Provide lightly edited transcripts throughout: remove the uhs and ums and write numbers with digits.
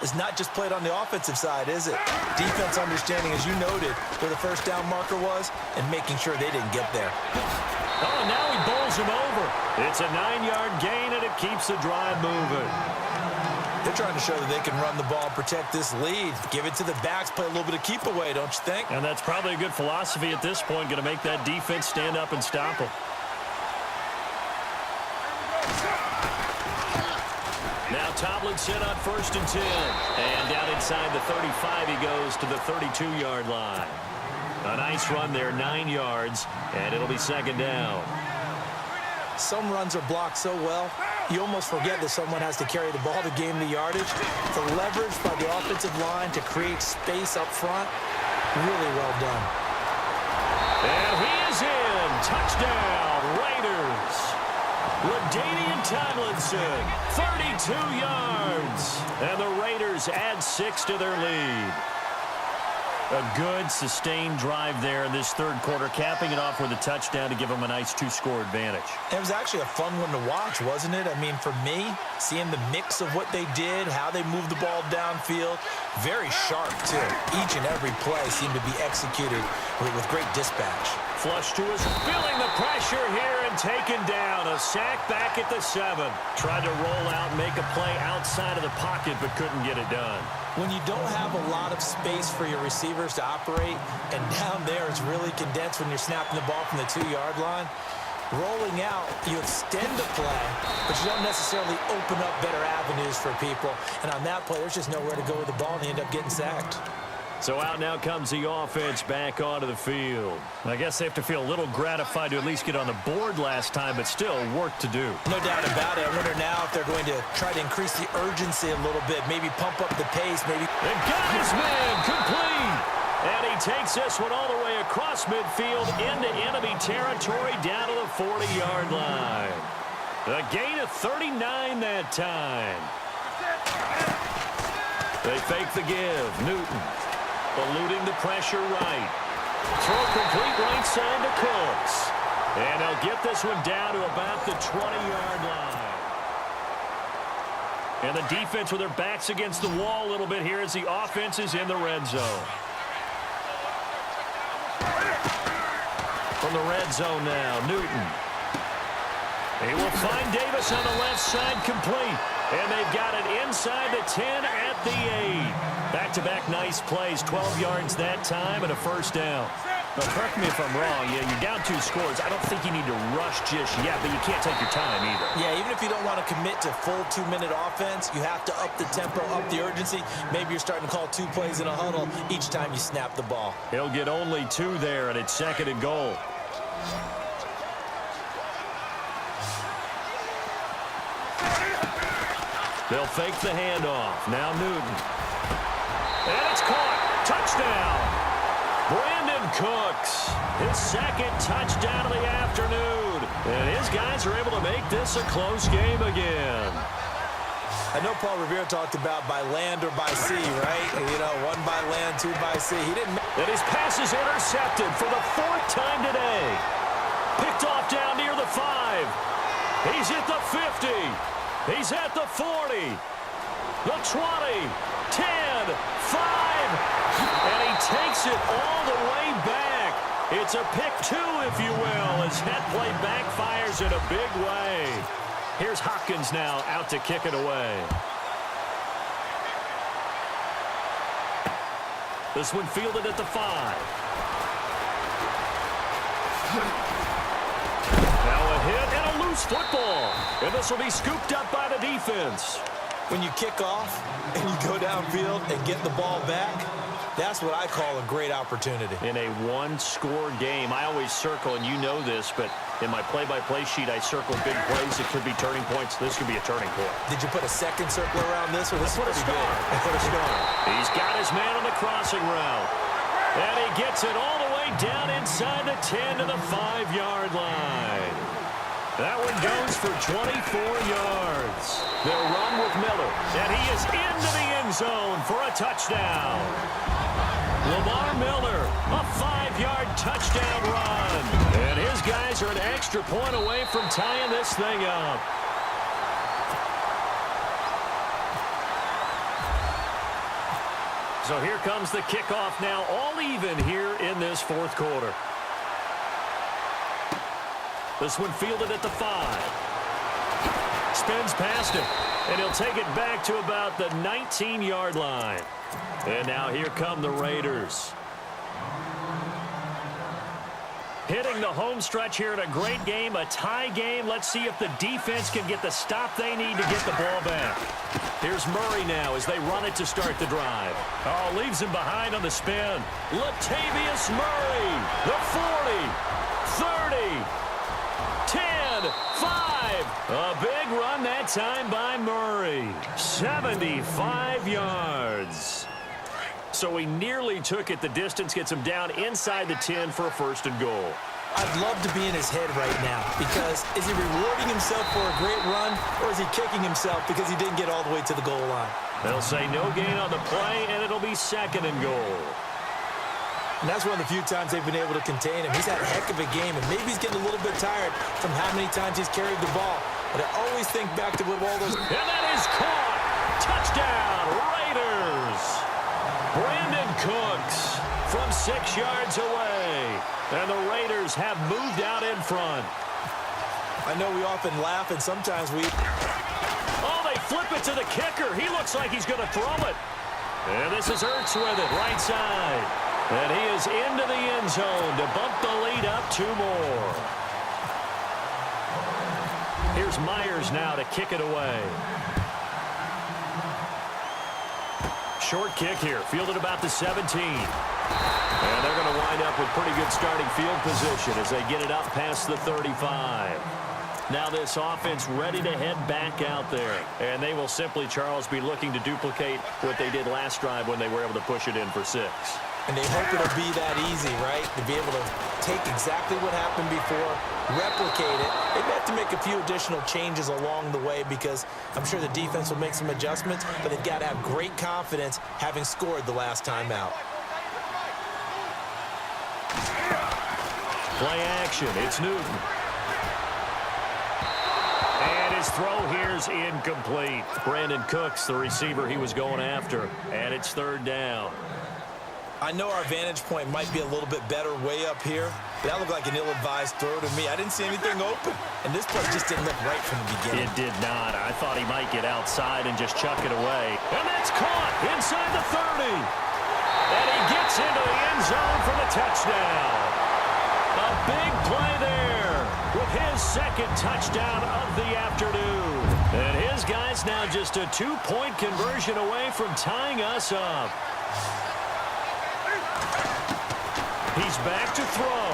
is not just played on the offensive side, is it? Defense understanding, as you noted, where the first down marker was and making sure they didn't get there. Oh, and now he bowls him over. It's a 9-yard gain, and it keeps the drive moving. They're trying to show that they can run the ball, protect this lead. Give it to the backs, play a little bit of keep away, don't you think? And that's probably a good philosophy at this point, going to make that defense stand up and stop them. Now Tomlinson on 1st and 10. And down inside the 35, he goes to the 32-yard line. A nice run there, 9 yards, and it'll be 2nd down. Some runs are blocked so well, you almost forget that someone has to carry the ball to gain the yardage. The leverage by the offensive line to create space up front, really well done. And he is in. Touchdown, Raiders. LaDainian Tomlinson, 32 yards. And the Raiders add 6 to their lead. A good, sustained drive there in this third quarter, capping it off with a touchdown to give them a nice 2-score advantage. It was actually a fun one to watch, wasn't it? I mean, for me, seeing the mix of what they did, how they moved the ball downfield, very sharp, too. Each and every play seemed to be executed with great dispatch. Flush to his, feeling the pressure here and taken down. A sack back at the 7. Tried to roll out and make a play outside of the pocket, but couldn't get it done. When you don't have a lot of space for your receivers to operate, and down there it's really condensed when you're snapping the ball from the 2-yard line, rolling out, you extend the play, but you don't necessarily open up better avenues for people. And on that play, there's just nowhere to go with the ball, and they end up getting sacked. So out now comes the offense back onto the field. I guess they have to feel a little gratified to at least get on the board last time, but still work to do. No doubt about it. I wonder now if they're going to try to increase the urgency a little bit, maybe pump up the pace, maybe. And got his man complete. And he takes this one all the way across midfield into enemy territory down to the 40-yard line. A gain of 39 that time. They fake the give. Newton. Eluding the pressure right. Throw complete right side to Cooks. And they'll get this one down to about the 20-yard line. And the defense with their backs against the wall a little bit here as the offense is in the red zone. From the red zone now, Newton. He will find Davis on the left side complete. And they've got it inside the 10 at the 8. Back-to-back nice plays, 12 yards that time and a first down. Now, correct me if I'm wrong. Yeah, you're down 2 scores. I don't think you need to rush just yet, but you can't take your time either. Yeah, even if you don't want to commit to full 2-minute offense, you have to up the tempo, up the urgency. Maybe you're starting to call 2 plays in a huddle each time you snap the ball. He'll get only 2 there, and it's 2nd and goal. They'll fake the handoff. Now Newton. And it's caught. Touchdown. Brandon Cooks. His 2nd touchdown of the afternoon. And his guys are able to make this a close game again. I know Paul Revere talked about by land or by sea, right? You know, 1 by land, 2 by sea. He didn't. And his pass is intercepted for the 4th time today. Picked off down near the 5. He's at the 50. He's at the 40, the 20, 10, 5, and he takes it all the way back. It's a pick 2, if you will, as that play backfires in a big way. Here's Hopkins now out to kick it away. This one fielded at the 5. Now a hit and a loose football. And this will be scooped up by the defense. When you kick off and you go downfield and get the ball back, that's what I call a great opportunity. In a 1-score game, I always circle, and you know this, but in my play-by-play sheet, I circle big plays that could be turning points. This could be a turning point. Did you put a 2nd circle around this, or this is pretty good? I put a star. He's got his man on the crossing route. And he gets it all the way down inside the 10 to the 5-yard line. That one goes for 24 yards. They'll run with Miller. And he is into the end zone for a touchdown. Lamar Miller, a 5-yard touchdown run. And his guys are an extra point away from tying this thing up. So here comes the kickoff now, all even here in this fourth quarter. This one fielded at the 5. Spins past it, and he'll take it back to about the 19-yard line. And now here come the Raiders. Hitting the home stretch here in a great game, a tie game. Let's see if the defense can get the stop they need to get the ball back. Here's Murray now as they run it to start the drive. Oh, leaves him behind on the spin. Latavius Murray, the 40, 30, 10, 5. A big run that time by Murray. 75 yards. So he nearly took it the distance, gets him down inside the 10 for a first and goal. I'd love to be in his head right now because is he rewarding himself for a great run or is he kicking himself because he didn't get all the way to the goal line? They'll say no gain on the play, and it'll be second and goal. And that's one of the few times they've been able to contain him. He's had a heck of a game, and maybe he's getting a little bit tired from how many times he's carried the ball. But I always think back to what all those... And that is caught! Touchdown, Raiders! Brandon Cooks from 6 yards away. And the Raiders have moved out in front. I know we often laugh, and sometimes we... Oh, they flip it to the kicker. He looks like he's going to throw it. And this is Ertz with it, right side. And he is into the end zone to bump the lead up 2 more. Here's Myers now to kick it away. Short kick here, fielded about the 17. And they're going to wind up with pretty good starting field position as they get it up past the 35. Now this offense ready to head back out there. And they will simply, Charles, be looking to duplicate what they did last drive when they were able to push it in for 6. And they hope it'll be that easy, right? To be able to take exactly what happened before, replicate it. They have to make a few additional changes along the way because I'm sure the defense will make some adjustments, but they've got to have great confidence having scored the last time out. Play action. It's Newton. And his throw here's incomplete. Brandon Cooks, the receiver he was going after. And it's 3rd down. I know our vantage point might be a little bit better way up here, but that looked like an ill-advised throw to me. I didn't see anything open, and this play just didn't look right from the beginning. It did not. I thought he might get outside and just chuck it away. And that's caught inside the 30. And he gets into the end zone for the touchdown. A big play there with his 2nd touchdown of the afternoon. And his guy's now just a 2-point conversion away from tying us up. He's back to throw.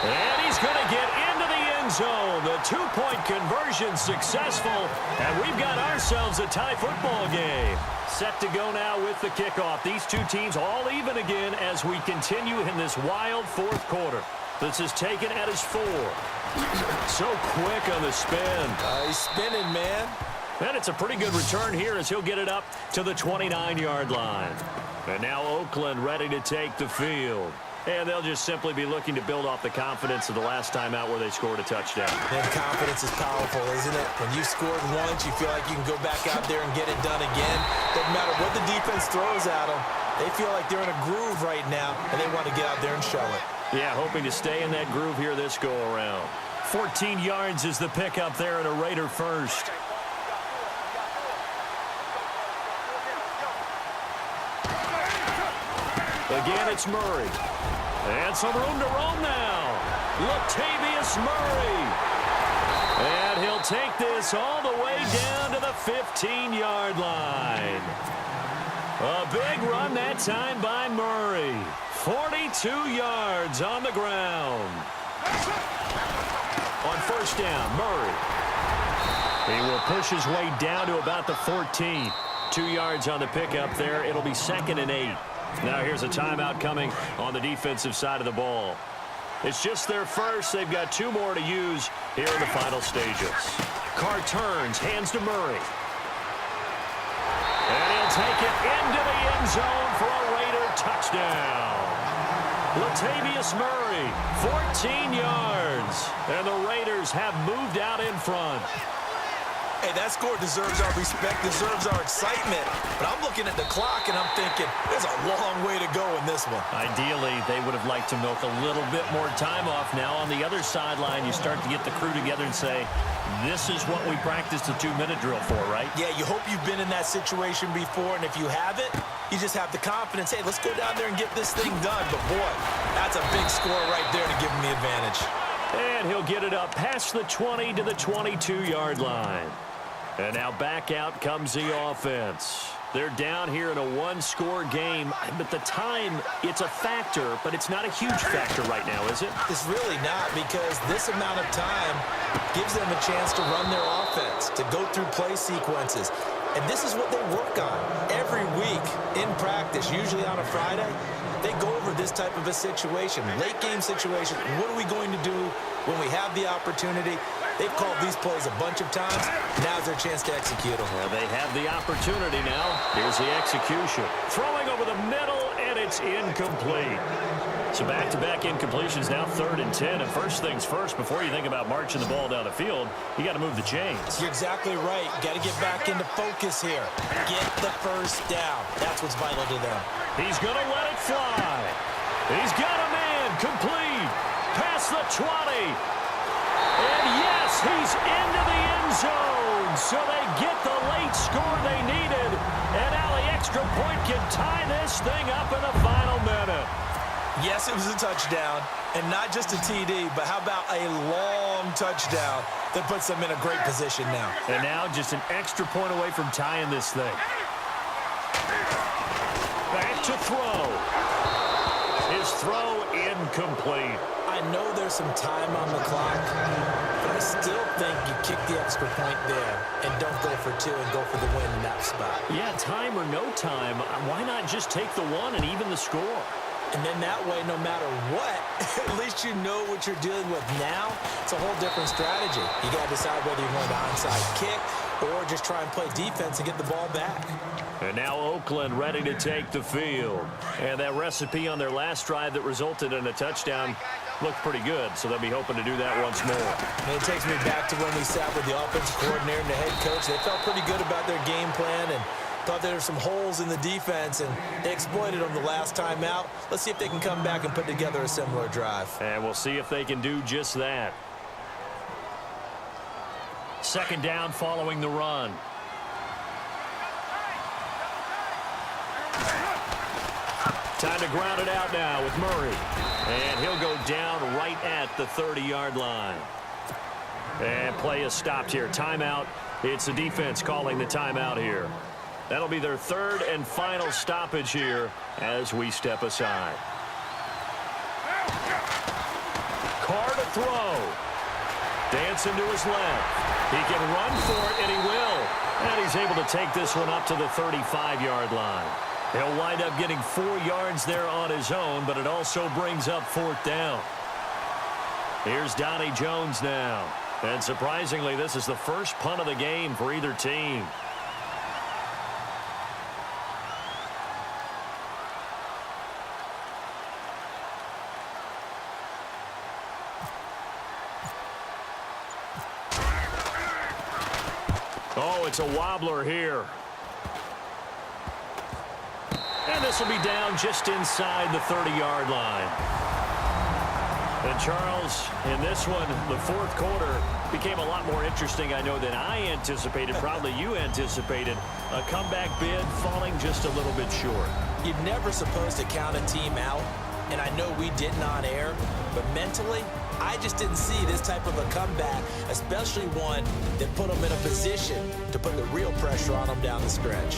And he's going to get into the end zone. The 2-point conversion successful. And we've got ourselves a tie football game. Set to go now with the kickoff. These two teams all even again as we continue in this wild 4th quarter. This is taken at his 4. So quick on the spin. He's spinning, man. And it's a pretty good return here as he'll get it up to the 29-yard line. And now Oakland ready to take the field. And they'll just simply be looking to build off the confidence of the last time out where they scored a touchdown. And confidence is powerful, isn't it? When you scored once, you feel like you can go back out there and get it done again. Doesn't matter what the defense throws at them. They feel like they're in a groove right now, and they want to get out there and show it. Yeah, hoping to stay in that groove here this go-around. 14 yards is the pickup there and a Raider first. Again, it's Murray. And some room to roam now. Latavius Murray. And he'll take this all the way down to the 15-yard line. A big run that time by Murray. 42 yards on the ground. On 1st down, Murray. He will push his way down to about the 14. 2 yards on the pickup there. It'll be 2nd and 8. Now here's a timeout coming on the defensive side of the ball. It's just their first. They've got 2 more to use here in the final stages. Carr turns, hands to Murray. And he'll take it into the end zone for a Raider touchdown. Latavius Murray, 14 yards. And the Raiders have moved out in front. Hey, that score deserves our respect, deserves our excitement. But I'm looking at the clock, and I'm thinking, there's a long way to go in this one. Ideally, they would have liked to milk a little bit more time off. Now on the other sideline, you start to get the crew together and say, this is what we practiced the 2-minute drill for, right? Yeah, you hope you've been in that situation before, and if you haven't, you just have the confidence, hey, let's go down there and get this thing done. But, boy, that's a big score right there to give him the advantage. And he'll get it up past the 20 to the 22-yard line. And now back out comes the offense. They're down here in a one-score game, but the time, it's a factor, but it's not a huge factor right now, is it? It's really not, because this amount of time gives them a chance to run their offense, to go through play sequences. And this is what they work on every week in practice, usually on a Friday. They go over this type of a situation, late game situation. What are we going to do when we have the opportunity? They've called these plays a bunch of times. Now's their chance to execute them. Well, they have the opportunity now. Here's the execution. Throwing over the middle, and it's incomplete. So back-to-back incompletions, now 3rd and 10. And first things first, before you think about marching the ball down the field, you got to move the chains. You're exactly right. Got to get back into focus here. Get the first down. That's what's vital to them. He's going to let it fly. He's got a man complete. Past the 20. And yes, he's into the end zone. So they get the late score they needed. And now the extra point can tie this thing up in the final minute. Yes, it was a touchdown, and not just a TD, but how about a long touchdown that puts them in a great position now. And now just an extra point away from tying this thing. Back to throw. His throw incomplete. I know there's some time on the clock, but I still think you kick the extra point there and don't go for 2 and go for the win in that spot. Yeah, time or no time, why not just take the 1 and even the score? And then that way, no matter what, at least you know what you're dealing with now. It's a whole different strategy. You got to decide whether you want an onside kick or just try and play defense and get the ball back. And now Oakland ready to take the field. And that recipe on their last drive that resulted in a touchdown looked pretty good, so they'll be hoping to do that once more. And it takes me back to when we sat with the offensive coordinator and the head coach. They felt pretty good about their game plan and thought there were some holes in the defense, and they exploited them the last time out. Let's see if they can come back and put together a similar drive. And we'll see if they can do just that. 2nd down following the run. Time to ground it out now with Murray. And he'll go down right at the 30-yard line. And play is stopped here. Timeout. It's the defense calling the timeout here. That'll be their 3rd and final stoppage here as we step aside. Carr to throw. Dancing to his left. He can run for it, and he will. And he's able to take this one up to the 35-yard line. He'll wind up getting 4 yards there on his own, but it also brings up 4th down. Here's Donnie Jones now. And surprisingly, this is the first punt of the game for either team. Oh, it's a wobbler here. And this will be down just inside the 30-yard line. And Charles, in this one, the 4th quarter became a lot more interesting, I know, than I anticipated. Probably you anticipated. A comeback bid falling just a little bit short. You're never supposed to count a team out, and I know we didn't on air, but mentally, I just didn't see this type of a comeback, especially one that put them in a position to put the real pressure on them down the stretch.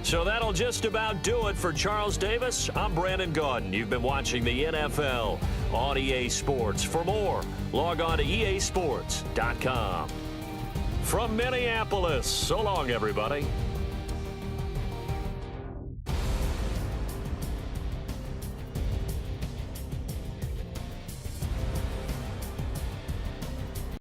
So that'll just about do it for Charles Davis. I'm Brandon Gaudin. You've been watching the NFL on EA Sports. For more, log on to easports.com. From Minneapolis, so long, everybody.